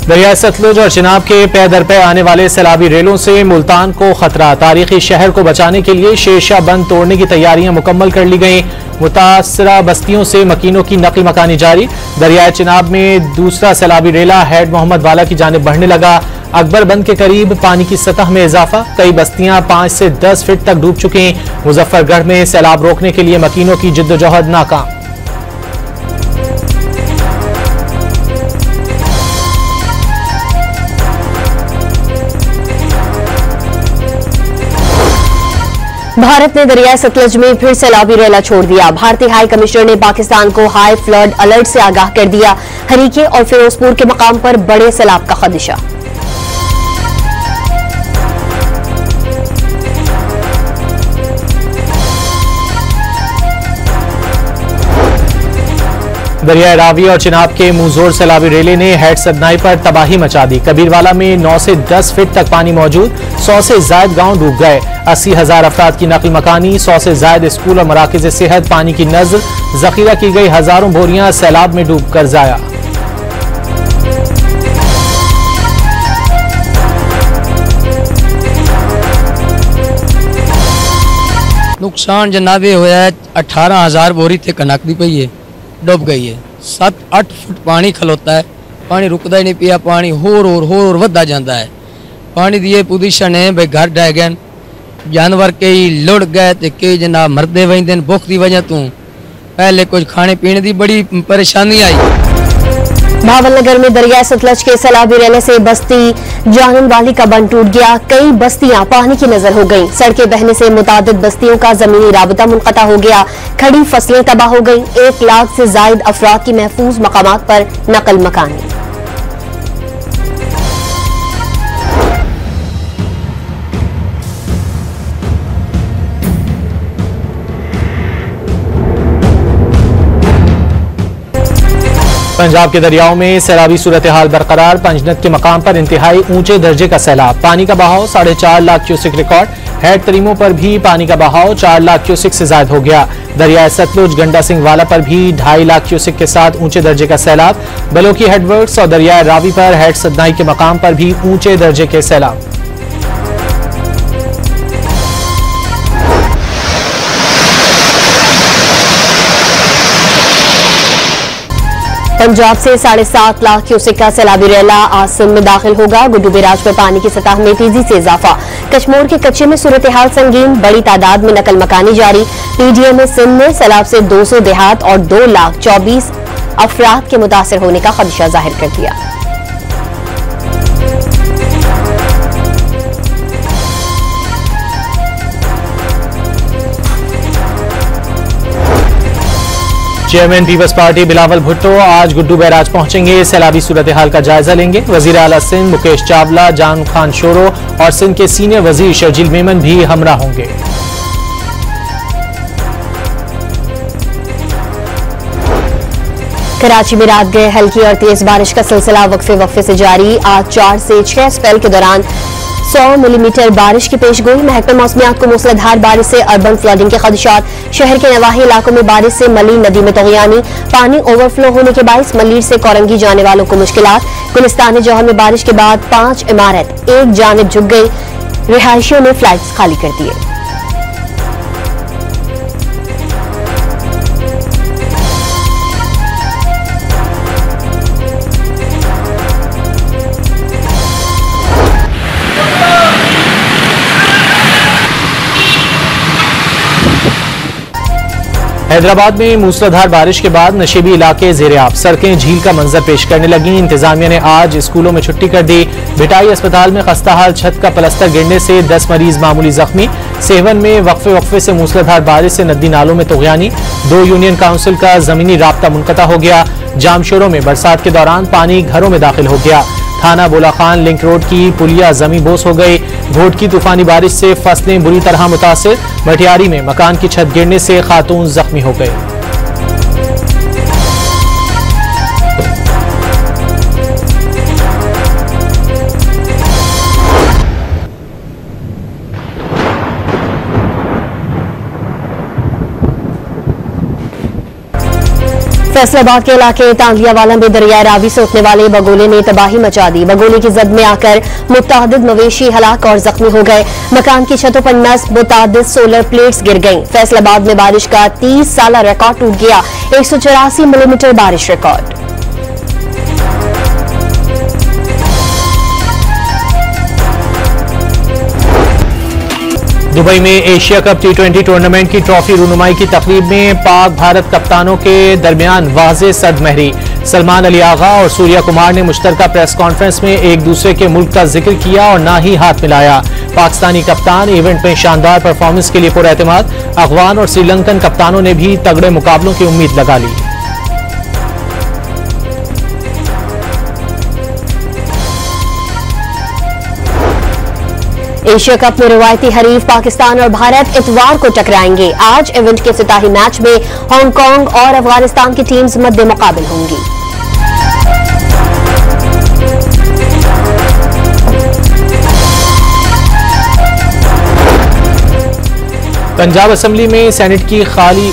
दरिया सतलुज और चिनाब के पे दर पे आने वाले सैलाबी रेलों से मुल्तान को खतरा। तारीखी शहर को बचाने के लिए शेरशाह बंद तोड़ने की तैयारियां मुकम्मल कर ली गई। मुतासरा बस्तियों से मकीनों की नकल मकानी जारी। दरिया चिनाब में दूसरा सैलाबी रेला हेड मोहम्मद वाला की जानिब बढ़ने लगा। अकबर बंद के करीब पानी की सतह में इजाफा। कई बस्तियां 5 से 10 फीट तक डूब चुकी। मुजफ्फरगढ़ में सैलाब रोकने के लिए मकीनों की जिद्दोजहद नाकाम। भारत ने दरिया सतलुज में फिर सैलाबी रेला छोड़ दिया। भारतीय हाई कमिश्नर ने पाकिस्तान को हाई फ्लड अलर्ट से आगाह कर दिया। हरीके और फिरोजपुर के मकाम पर बड़े सैलाब का खदशा। दरिया रावी और चिनाब के मुंहजोर सैलाबी रेले ने हेड सदनाई पर तबाही मचा दी। कबीरवाला में 9 से 10 फीट तक पानी मौजूद। 100 से जायद गांव डूब गए। 80,000 अफराद की नकल मकानी। 100 से जायद स्कूल और मराकज़ सेहत पानी की नज़र। जखीरा की गई हजारों बोरियां सैलाब में डूब कर जाया। नुकसान जनाबे होया है। 18,000 बोरी थे कनक दी पई है, डूब गई है। 7-8 फुट पानी खलोता है। पानी रुकता ही नहीं पिया। पानी होर वधा जाता है। पानी दी पोजीशन है भाई घर ढह गए, जानवर कई लुढ़ गए तो कई जनाब मरदे वजन भुख की वजह तू। पहले कुछ खाने पीने की बड़ी परेशानी आई। भावलनगर में दरिया सतलुज के सैलाबी रेले से बस्ती जानन वाली का बंद टूट गया। कई बस्तियां पानी की नजर हो गईं। सड़कें बहने से मुतादिद बस्तियों का जमीनी राबता मुनक़ता हो गया। खड़ी फसलें तबाह हो गईं। 1 लाख से जायद अफराद की महफूज मकामात पर नकल मकानी। पंजाब के दरियाओं में सैलाबी सूरत हाल बरकरार। पंजनद के मकाम पर इंतहाई ऊंचे दर्जे का सैलाब। पानी का बहाव 4.5 लाख क्यूसिक रिकॉर्ड। हेड तरीमों पर भी पानी का बहाव 4 लाख क्यूसिक से ज्यादा हो गया। दरिया सतलुज गंडा सिंह वाला पर भी 2.5 लाख क्यूसिक के साथ ऊंचे दर्जे का सैलाब। बलोकी हेडवर्ड्स और दरिया रावी पर हेड सदनाई के मकाम पर भी ऊंचे दर्जे के सैलाब। पंजाब से 7.5 लाख क्यूसेक का सैलाबी रेला आज सिंध में दाखिल होगा। गुड्डू बैराज पर पानी की सतह में तेजी से इजाफा। कश्मोर के कच्चे में सूरत हाल संगीन। बड़ी तादाद में नकल मकानी जारी। पीडीएम में सिंध में सैलाब से 200 देहात और 2,24,000 अफराद के मुतासर होने का खदशा जाहिर कर दिया। चेयरमैन पीपल्स पार्टी बिलावल भुट्टो आज गुड्डू बैराज पहुंचेंगे। सैलाबी सूरत हाल का जायजा लेंगे। वजीर आला सिंध मुकेश चावला, जान खान शोरो और सिंध के सीनियर वजीर शर्जील मेमन भी हमरा होंगे। कराची में रात गए हल्की और तेज बारिश का सिलसिला वक्फे से जारी। आज 4 से 6 स्पेल के दौरान 100 मिलीमीटर बारिश की पेशगोई। महकमा मौसमियात को मूसलाधार बारिश से अर्बन फ्लडिंग के खदशात। शहर के नवाही इलाकों में बारिश से मली नदी में तगयानी। पानी ओवरफ्लो होने के बायस मलीर से कोरंगी जाने वालों को मुश्किलात। गुलिस्तान जौहर में बारिश के बाद 5 इमारत एक जानिब झुक गई। रिहायशियों ने फ्लैट्स खाली कर दिए। हैदराबाद में मूसलाधार बारिश के बाद नशेबी इलाके ज़ेरे-आब। सड़कें झील का मंजर पेश करने लगी। इंतजामिया ने आज स्कूलों में छुट्टी कर दी। भिटाई अस्पताल में खस्ताहाल छत का प्लास्टर गिरने से 10 मरीज मामूली जख्मी। सेवन में वक्फे से मूसलाधार बारिश से नदी नालों में तगयानी। 2 यूनियन काउंसिल का जमीनी राब्ता मुनक़ता हो गया। जामशोरों में बरसात के दौरान पानी घरों में दाखिल हो गया। थाना बोला खान लिंक रोड की पुलिया जमी बोस हो गई। घोट की तूफानी बारिश से फसलें बुरी तरह मुतासिर। मटियारी में मकान की छत गिरने से खातून जख्मी हो गई। फैसलाबाद के इलाके तांगियावाला में दरियाए रावी से उठने वाले बगोले ने तबाही मचा दी। बगोले की जद में आकर मुतादिद मवेशी हलाक और जख्मी हो गए। मकान की छतों पर नस्ब मुतादिद सोलर प्लेट्स गिर गईं। फैसलाबाद में बारिश का 30 साला रिकॉर्ड टूट गया। 184 मिलीमीटर बारिश रिकॉर्ड। दुबई में एशिया कप T20 टूर्नामेंट की ट्रॉफी रुनुमाई की तकरीब में पाक भारत कप्तानों के दरमियान वाज़े सदमहरी। सलमान अली आगा और सूर्या कुमार ने मुश्तरका प्रेस कॉन्फ्रेंस में एक दूसरे के मुल्क का जिक्र किया और ना ही हाथ मिलाया। पाकिस्तानी कप्तान इवेंट में शानदार परफॉर्मेंस के लिए पुरएतमाद। अफगान और श्रीलंकन कप्तानों ने भी तगड़े मुकाबलों की उम्मीद लगा ली। एशिया कप में रिवायती हरीफ पाकिस्तान और भारत इतवार को टकराएंगे। आज इवेंट के इफ्तिताही मैच में हांगकांग और अफगानिस्तान की टीम्स मद्दे मुकाबिल होंगी। पंजाब असेंबली में सेनेट की खाली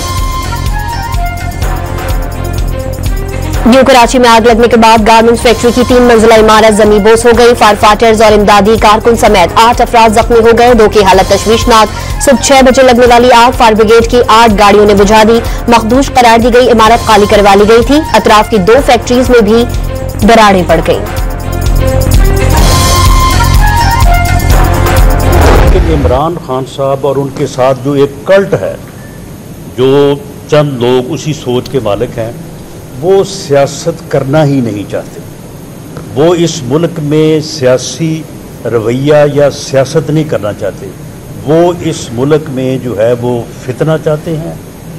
न्यू कराची में आग लगने के बाद गारमेंट्स फैक्ट्री की 3 मंजिला इमारत जमींदोज हो गई। फायर फाइटर्स और इमदादी कारकुन समेत 8 अफराद जख्मी हो गए। 2 की हालत तशवीशनाक। सुबह 6 बजे लगने वाली आग फायर ब्रिगेड की 8 गाड़ियों ने बुझा दी। मखदूश करार दी गई इमारत खाली करवा ली गई थी। अतराफ की 2 फैक्ट्रीज में भी दरारें पड़ गईं। इमरान खान साहब और उनके साथ जो एक कल्ट है, जो चंद लोग उसी सोच के मालिक हैं, वो सियासत करना ही नहीं चाहते। वो इस मुल्क में सियासी रवैया या सियासत नहीं करना चाहते। वो इस मुल्क में जो है वो फितना चाहते हैं,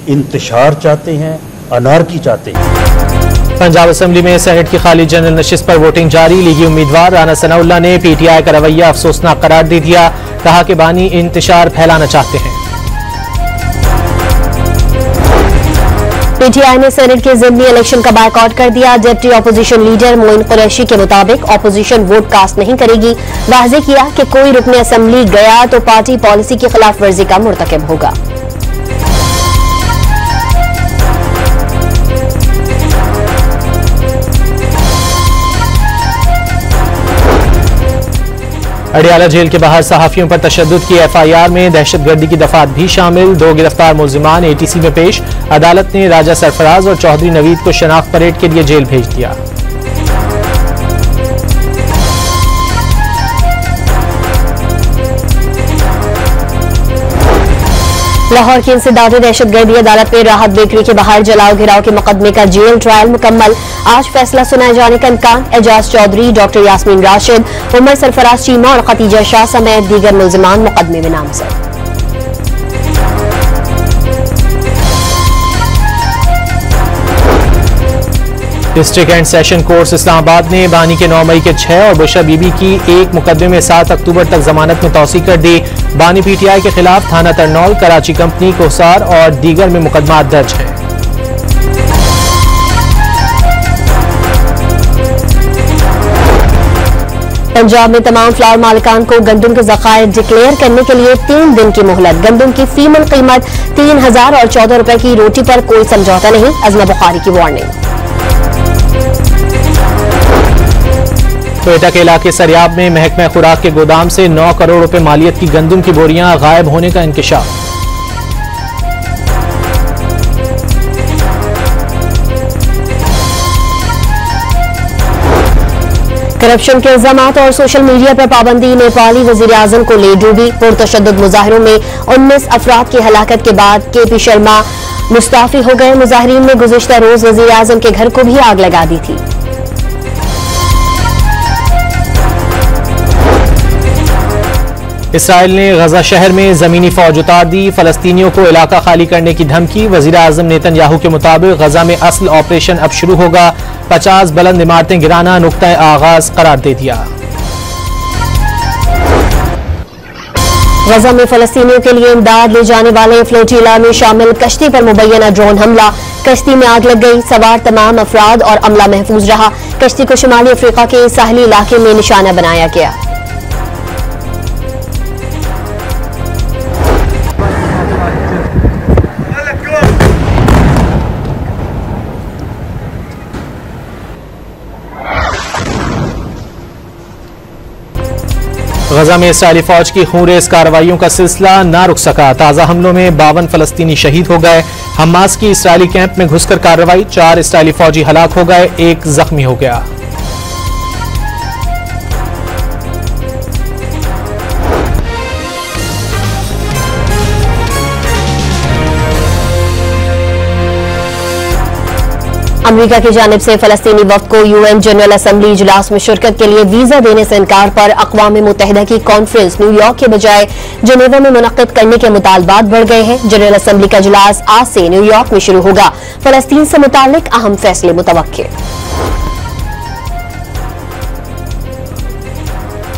इंतशार चाहते हैं, अनारकी चाहते हैं। पंजाब असेंबली में सेनेट की खाली जनरल नशिस्त पर वोटिंग जारी। लीगी उम्मीदवार राना सनाउल्लाह ने PTI का रवैया अफसोसनाक करार दे दिया। कहा कि बानी इंतशार फैलाना चाहते हैं। PTI ने सेनेट के ज़िमनी इलेक्शन का बायकॉट कर दिया। Deputy opposition leader Moin Qureshi के मुताबिक ऑपोजिशन वोट कास्ट नहीं करेगी। वाज़े किया कि कोई रुकने असेंबली गया तो पार्टी पॉलिसी की खिलाफ वर्जी का मुर्तकिब होगा। अडियाला जेल के बाहर सहाफियों पर तशद्दुद की FIR में दहशतगर्दी की दफात भी शामिल। 2 गिरफ्तार मुल्जिमान ATC में पेश। अदालत ने राजा सरफराज और चौधरी नवीद को शनाख्त परेड के लिए जेल भेज दिया। लाहौर की इंसदादी दहशतगर्दी अदालत में राहत बेकरी के बाहर जलाओ घिराव के मुकदमे का जेल ट्रायल मुकम्मल। आज फैसला सुनाए जाने का इम्कान। एजाज चौधरी, डॉक्टर यास्मीन राशिद, उमर सरफराज चीमा और खतीजा शाह समेत दीगर मुल्जिमान मुकदमे में नामजद। District and session courts Islamabad ने बानी के 9 मई के 6 और बुशरा बीबी की एक मुकदमे में 7 अक्टूबर तक जमानत में तौसी कर दी। बानी PTI के खिलाफ थाना तरनौल, कराची कंपनी, कोसार और दीगर में मुकदमा दर्ज है। पंजाब में तमाम फ्लावर मालिकान को गंदम के ज़खायर डिक्लेयर करने के लिए 3 दिन की मोहलत। गंदम की फीमन कीमत 3000 और 14 रुपए की रोटी पर कोई समझौता नहीं। अज़मा बुखारी की वार्निंग। कोयटा के इलाके सरियाब में महकमा खुराक के गोदाम से 9 करोड़ रुपए मालियत की गंदम की बोरियां गायब होने का इंकशाफ। करप्शन के इल्जामात और सोशल मीडिया पर पाबंदी नेपाली वज़ीर-ए-आज़म को ले डूबी। पुरतशद्दुद मुजाहिरों में 19 अफराद की हलाकत के बाद KP शर्मा मुस्ताफी हो गए। मुजाहिरीन ने गुज़िश्ता रोज वज़ीर-ए-आज़म के घर को भी आग लगा दी थी। इसराइल ने गजा शहर में जमीनी फौज उतार दी। फलस्तीनियों को इलाका खाली करने की धमकी। वज़ीर-ए-आज़म नेतन्याहू के मुताबिक गजा में असल ऑपरेशन अब शुरू होगा। 50 बुलंद इमारतें गिराना नुक्ता आगाज करार दे दिया। गजा में फलस्तीनियों के लिए इमदाद ले जाने वाले फ्लोटिला में शामिल कश्ती पर मुबैना ड्रोन हमला। कश्ती में आग लग गई। सवार तमाम अफराद और अमला महफूज रहा। कश्ती को शुमाली अफ्रीका के साहली इलाके में निशाना बनाया गया। गजा में इसराइली फौज की खूंरेज कार्रवाइयों का सिलसिला ना रुक सका। ताज़ा हमलों में 52 फलस्तीनी शहीद हो गए। हमास की इसराइली कैंप में घुसकर कार्रवाई, 4 इसराइली फौजी हलाक हो गए, 1 जख्मी हो गया। अमेरिका की जानिब से फलस्तीनी वफ्द को यूएन जनरल असेंबली इजलास में शिरकत के लिए वीजा देने से इनकार पर अक़वाम मुत्तहिदा की कॉन्फ्रेंस न्यूयॉर्क के बजाय जनेवा में मुनक़्क़िद करने के मुतालबात बढ़ गए हैं। जनरल असेंबली का इजलास आज से न्यूयॉर्क में शुरू होगा। फलस्तीन से मुताल्लिक अहम फैसले मुतवक्किल।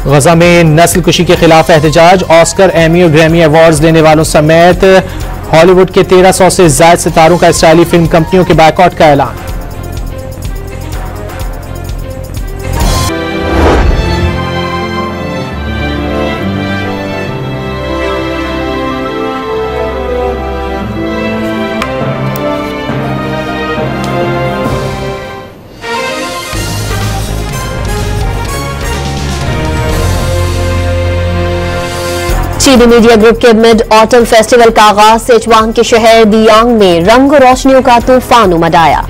गजा में नस्ल कुशी के खिलाफ एहतजाज, ऑस्कर, एमी और ग्रैमी अवार्ड्स लेने वालों समेत हॉलीवुड के 1300 से ज्यादा सितारों का इसराइली फिल्म कंपनियों के बायकॉट का ऐलान। चीनी मीडिया ग्रुप के मिड ऑटम फेस्टिवल का आगाज सिचुआन के शहर दियांग में रंग रोशनियों का तूफान उमड़ आया।